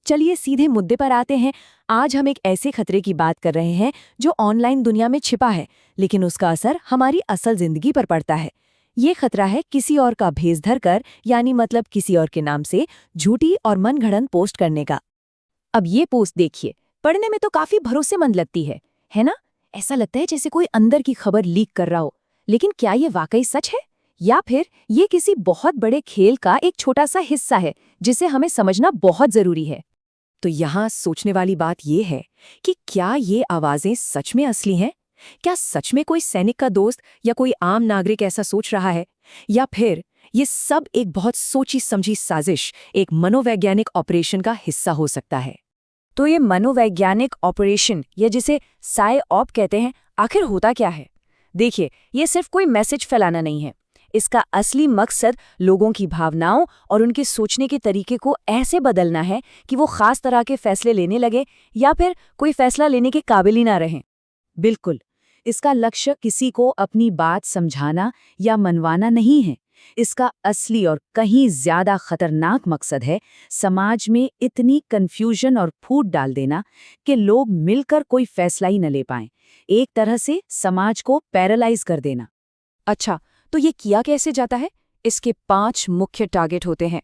चलिए सीधे मुद्दे पर आते हैं। आज हम एक ऐसे खतरे की बात कर रहे हैं जो ऑनलाइन दुनिया में छिपा है, लेकिन उसका असर हमारी असल जिंदगी पर पड़ता है। ये खतरा है किसी और का भेष धरकर, यानी मतलब किसी और के नाम से झूठी और मनगढ़ंत पोस्ट करने का। अब ये पोस्ट देखिए, पढ़ने में तो काफी भरोसेमंद लगती है ना? ऐसा लगता है जैसे कोई अंदर की खबर लीक कर रहा हो। लेकिन क्या ये वाकई सच है, या फिर ये किसी बहुत बड़े खेल का एक छोटा सा हिस्सा है जिसे हमें समझना बहुत जरूरी है? तो यहाँ सोचने वाली बात यह है कि क्या ये आवाजें सच में असली हैं? क्या सच में कोई सैनिक का दोस्त या कोई आम नागरिक ऐसा सोच रहा है, या फिर ये सब एक बहुत सोची समझी साजिश, एक मनोवैज्ञानिक ऑपरेशन का हिस्सा हो सकता है? तो ये मनोवैज्ञानिक ऑपरेशन, या जिसे साइऑप कहते हैं, आखिर होता क्या है? देखिए, ये सिर्फ कोई मैसेज फैलाना नहीं है। इसका असली मकसद लोगों की भावनाओं और उनके सोचने के तरीके को ऐसे बदलना है कि वो खास तरह के फैसले लेने लगे या फिर कोई फैसला लेने के काबिल ही ना रहें। बिल्कुल, इसका लक्ष्य किसी को अपनी बात समझाना या मनवाना नहीं है। इसका असली और कहीं ज्यादा खतरनाक मकसद है समाज में इतनी कंफ्यूजन और फूट डाल देना कि लोग मिलकर कोई फैसला ही न ले पाएं। एक तरह से समाज को पैरालाइज कर देना। अच्छा, तो ये किया कैसे जाता है? इसके 5 मुख्य टारगेट होते हैं।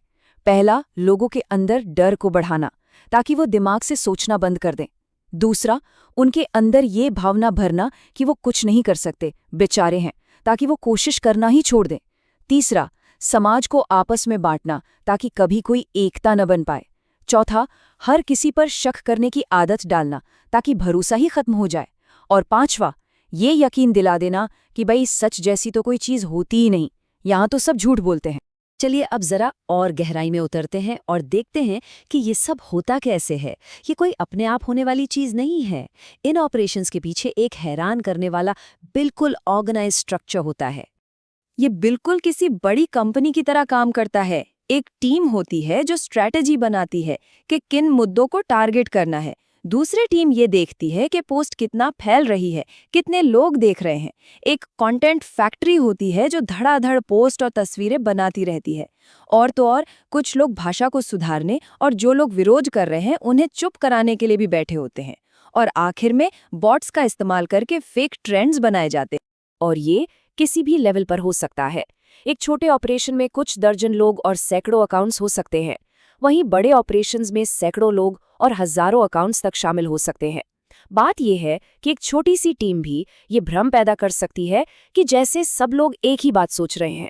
पहला, लोगों के अंदर डर को बढ़ाना ताकि वो दिमाग से सोचना बंद कर दें। दूसरा, उनके अंदर ये भावना भरना कि वो कुछ नहीं कर सकते, बेचारे हैं, ताकि वो कोशिश करना ही छोड़ दें। तीसरा, समाज को आपस में बांटना ताकि कभी कोई एकता न बन पाए। चौथा, हर किसी पर शक करने की आदत डालना ताकि भरोसा ही खत्म हो जाए। और पांचवा, ये यकीन दिला देना कि भाई सच जैसी तो कोई चीज होती ही नहीं, यहाँ तो सब झूठ बोलते हैं। चलिए अब जरा और गहराई में उतरते हैं और देखते हैं कि ये सब होता कैसे है। ये कोई अपने आप होने वाली चीज नहीं है। इन ऑपरेशंस के पीछे एक हैरान करने वाला बिल्कुल ऑर्गेनाइज स्ट्रक्चर होता है। ये बिल्कुल किसी बड़ी कंपनी की तरह काम करता है। एक टीम होती है जो स्ट्रैटेजी बनाती है कि किन मुद्दों को टारगेट करना है। दूसरी टीम ये देखती है कि पोस्ट कितना फैल रही है, कितने लोग देख रहे हैं। एक कंटेंट फैक्ट्री होती है जो धड़ाधड़ पोस्ट और तस्वीरें बनाती रहती है। और तो और कुछ लोग भाषा को सुधारने और जो लोग विरोध कर रहे हैं उन्हें चुप कराने के लिए भी बैठे होते हैं। और आखिर में बॉट्स का इस्तेमाल करके फेक ट्रेंड्स बनाए जाते हैं। और ये किसी भी लेवल पर हो सकता है। एक छोटे ऑपरेशन में कुछ दर्जन लोग और सैकड़ों अकाउंट्स हो सकते हैं। वहीं बड़े ऑपरेशंस में सैकड़ों लोग और हजारों अकाउंट्स तक शामिल हो सकते हैं। बात यह है कि एक छोटी सी टीम भी ये भ्रम पैदा कर सकती है कि जैसे सब लोग एक ही बात सोच रहे हैं।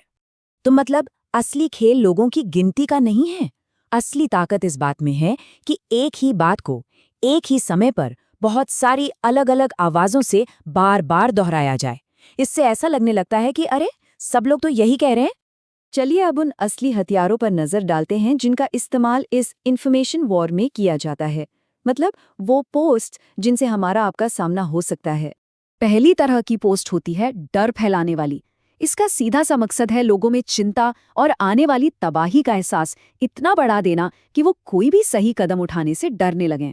तो मतलब असली खेल लोगों की गिनती का नहीं है। असली ताकत इस बात में है कि एक ही बात को एक ही समय पर बहुत सारी अलग अलग आवाजों से बार बार दोहराया जाए। इससे ऐसा लगने लगता है कि अरे, सब लोग तो यही कह रहे हैं। चलिए अब उन असली हथियारों पर नजर डालते हैं जिनका इस्तेमाल इस इंफॉर्मेशन वॉर में किया जाता है। मतलब वो पोस्ट जिनसे हमारा आपका सामना हो सकता है। पहली तरह की पोस्ट होती है डर फैलाने वाली। इसका सीधा सा मकसद है लोगों में चिंता और आने वाली तबाही का एहसास इतना बढ़ा देना कि वो कोई भी सही कदम उठाने से डरने लगें।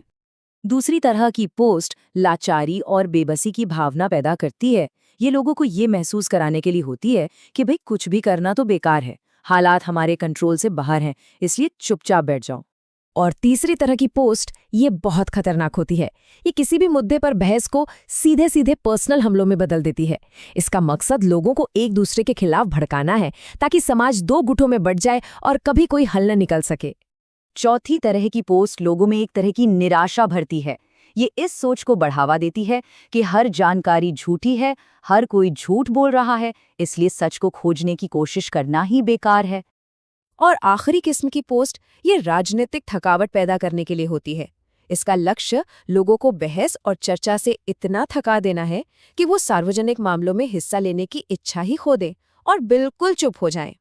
दूसरी तरह की पोस्ट लाचारी और बेबसी की भावना पैदा करती है। ये लोगों को ये महसूस कराने के लिए होती है कि भाई कुछ भी करना तो बेकार है, हालात हमारे कंट्रोल से बाहर हैं, इसलिए चुपचाप बैठ जाओ। और तीसरी तरह की पोस्ट ये बहुत खतरनाक होती है। ये किसी भी मुद्दे पर बहस को सीधे सीधे पर्सनल हमलों में बदल देती है। इसका मकसद लोगों को एक दूसरे के खिलाफ भड़काना है ताकि समाज 2 गुटों में बंट जाए और कभी कोई हल न निकल सके। चौथी तरह की पोस्ट लोगों में एक तरह की निराशा भरती है। ये इस सोच को बढ़ावा देती है कि हर जानकारी झूठी है, हर कोई झूठ बोल रहा है, इसलिए सच को खोजने की कोशिश करना ही बेकार है। और आखिरी किस्म की पोस्ट ये राजनीतिक थकावट पैदा करने के लिए होती है। इसका लक्ष्य लोगों को बहस और चर्चा से इतना थका देना है कि वो सार्वजनिक मामलों में हिस्सा लेने की इच्छा ही खो दें और बिल्कुल चुप हो जाएं।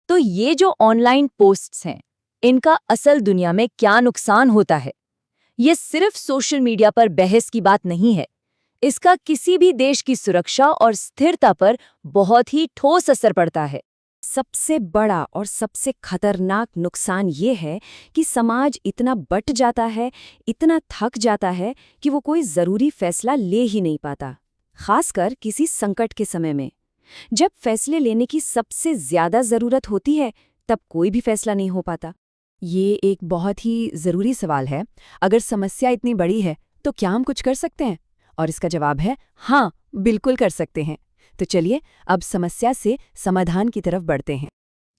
तो ये जो ऑनलाइन पोस्ट्स हैं, इनका असल दुनिया में क्या नुकसान होता है? ये सिर्फ सोशल मीडिया पर बहस की बात नहीं है। इसका किसी भी देश की सुरक्षा और स्थिरता पर बहुत ही ठोस असर पड़ता है। सबसे बड़ा और सबसे खतरनाक नुकसान ये है कि समाज इतना बंट जाता है, इतना थक जाता है कि वो कोई जरूरी फैसला ले ही नहीं पाता, खासकर किसी संकट के समय में। जब फैसले लेने की सबसे ज्यादा जरूरत होती है, तब कोई भी फैसला नहीं हो पाता। ये एक बहुत ही ज़रूरी सवाल है। अगर समस्या इतनी बड़ी है, तो क्या हम कुछ कर सकते हैं? और इसका जवाब है हाँ, बिल्कुल कर सकते हैं। तो चलिए अब समस्या से समाधान की तरफ बढ़ते हैं।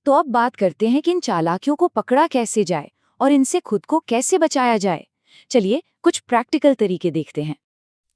तो अब बात करते हैं कि इन चालाकियों को पकड़ा कैसे जाए और इनसे खुद को कैसे बचाया जाए। चलिए कुछ प्रैक्टिकल तरीके देखते हैं।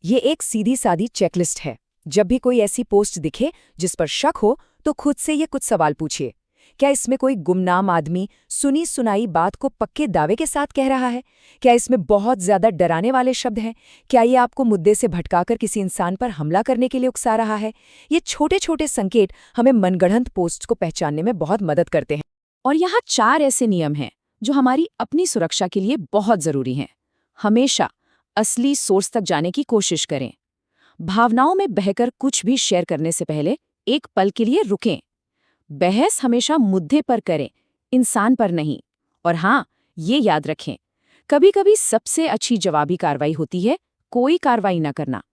ये एक सीधी सादी चेकलिस्ट है। जब भी कोई ऐसी पोस्ट दिखे जिस पर शक हो, तो खुद से ये कुछ सवाल पूछिए। क्या इसमें कोई गुमनाम आदमी सुनी सुनाई बात को पक्के दावे के साथ कह रहा है? क्या इसमें बहुत ज्यादा डराने वाले शब्द हैं? क्या ये आपको मुद्दे से भटकाकर किसी इंसान पर हमला करने के लिए उकसा रहा है? ये छोटे छोटे संकेत हमें मनगढ़ंत पोस्ट्स को पहचानने में बहुत मदद करते हैं। और यहाँ 4 ऐसे नियम हैं जो हमारी अपनी सुरक्षा के लिए बहुत जरूरी हैं। हमेशा असली सोर्स तक जाने की कोशिश करें। भावनाओं में बहकर कुछ भी शेयर करने से पहले एक पल के लिए रुकें। बहस हमेशा मुद्दे पर करें, इंसान पर नहीं। और हाँ, ये याद रखें, कभी-कभी सबसे अच्छी जवाबी कार्रवाई होती है कोई कार्रवाई न करना।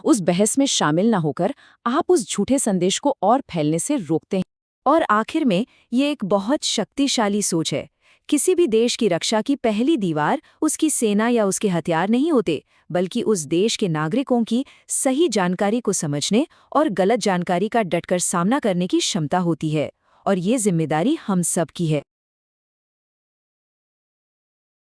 उस बहस में शामिल न होकर आप उस झूठे संदेश को और फैलने से रोकते हैं। और आखिर में ये एक बहुत शक्तिशाली सोच है। किसी भी देश की रक्षा की पहली दीवार उसकी सेना या उसके हथियार नहीं होते, बल्कि उस देश के नागरिकों की सही जानकारी को समझने और गलत जानकारी का डटकर सामना करने की क्षमता होती है। और ये जिम्मेदारी हम सब की है।